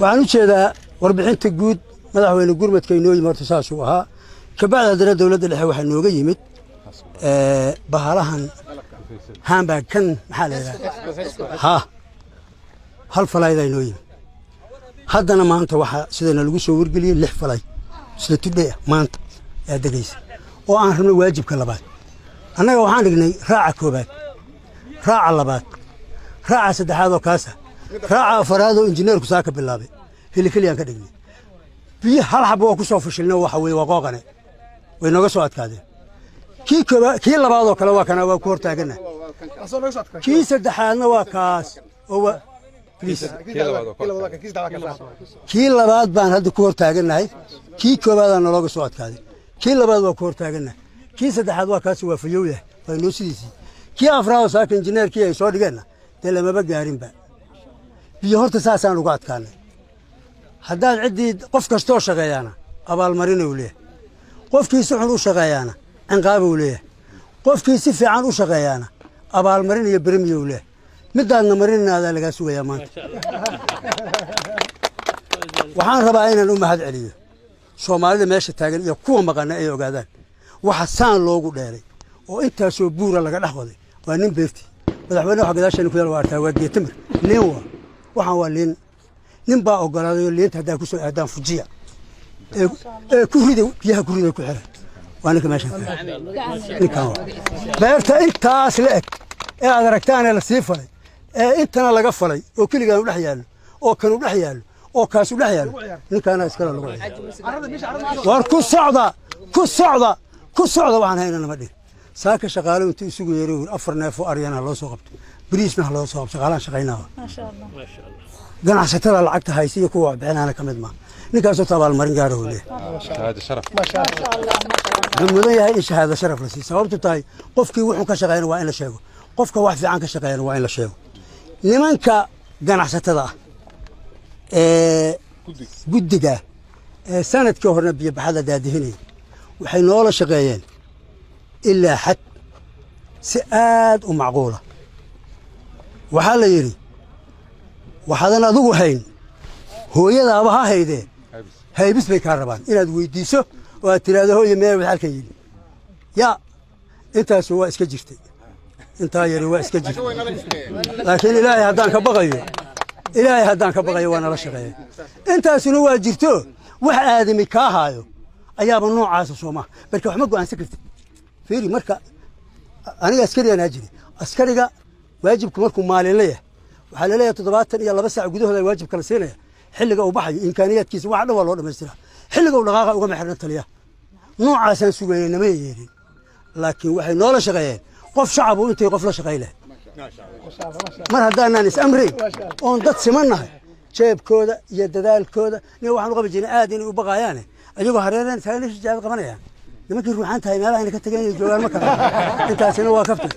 waxaan u jeedaa warbixinta guud madaxweyne gurmadka inoo yimid horta saas uu ahaa kabacdi haddana dowladda dhexe waxaa nooga yimid bahalahan hambag kan maxaa la yidhaha ha hal falaydaa inoo yimid haddana maanta waxaa sidana lagu soo wargeliyey 6 falay isla tudheya maanta yaa degaysa oo aan rabno waajibka labaad annaga waxaan dhignay raaca koobaad raaca labaad raaca saddexaad oo kaasa raaca afaraad oo injineerku saa ka bilaabay helikelyaan ka dhignay biyo hal xabo oo ku soo fashilnay waxa weeye waa qooqane way nooga soo adkaadeen kii labaad oo kale waa kana waa ku hortaagana kii saddexaadna waa kaas oo waa kii labaad baan hadda ku hortaaganahay kii koobaadaan nalooga soo adkaaday kii labaad waa ku hortaaganahay kii saddexaad waa kaas waa fayowdah waa noo sidiisii kii afraad oo saaka injineerkii ay soo dhigeenna dee lamaba gaarinba biyo horta saasaan uga adkaanay haddaad ciddii qof kastoo shaqeeyaana abaalmarina uu leeyahay qofkii si xun u shaqeeyaana cinqaaba uu leeyahay qofkii si fiican u shaqeeyaana abaalmarin iyo berimiya uu leeyahay midaadna marinaadaa lagaa sugayaa maanta waxaan rabaa inaan u mahad celiyo soomaalida meesha taagan iyo kuwa maqana ay ogaadaan waxa saan loogu dheeray oo intaasoo buura laga dhex waday waa nin beertii madaxweyne waxa gadaasheena ku yaal waa artaa waa geetamir liin waa waxaan waa liin nin baa ogolaaday oo liinta haddaa ku soo aadaan fujiya ku rida biyaha ku rida ku xiran waa ninka meeshan ninkan waa beerta intaas la eg ee aad aragtaan ee la sii falay ee intana laga falay oo keligaan u dhex yaallo oo kan u dhex yaallo oo kaas u dhex yaallo ninkaana iskala lagu war ku socda waxaan hayna nama dhig saaka shaqaale intuu isugu yeeray 4 neef oo aryana loo soo qabto bariisna loo soo qabto shaqaalaha shaqaynaa ma sha Allah ganacsatada lacagta haysi iyo kuwa bixinaana kamid ma ninkaasoo tabaal marin gaar oo leh shahaado sharaf ma sha Allah mudan yahay in shahaado sharaf la siiyo sababtu tahay qofkii wuxuu ka shaqeeyay waa in la sheego qofka wax fiican ka shaqeeyay waa in la sheego nimanka ganacsatada guddiga sanadkii horna biyo baxada daadihinay waxay noola shaqeeyeen ilaa xad si aad u macquula waxaa la yidhi waxaadan adigu hayn hooyadaaba ha haydee haybis bay kaa rabaan inaad weydiiso oo aad tiraahdo hooye meel wax halkan yidhi yaa intaasu waa iska jirtay intaa yari waa iska jirtay laakiin ilaahay haddaan ka baqayo waa nala shaqeeya intaasuna waa jirto wax aadami kaa haayo ayaaba noocaasa soomaa marka wax ma go'aansan kartid fiiri marka aniga askarigaan jiri askariga waajibku markuu maalin leeyahay waxaa la leeyahay 72 saac gudahooda waajib kala siinaya xilliga uu baxayo imkaaniyaadkiisa wax dhan waa loo dhameystiraa xilliga uu dhaqaaqa uga maxirna taliya noocaasaan sugaynay nama yeelin laakiin waxay noola shaqeeyeen qof shacab uu intay qof la shaqeey leh mar haddaanaan is amrayn oon dad simannahay jeebkooda iyo dadaalkooda nin waxaan u qabi jirnay aad inay u baqayaane ayagoo hareereen taageerada jaad qabanayaan nimankii ruuxaan tahay meelaha inay ka tageen joogaan ma kala intaasina waa kaftan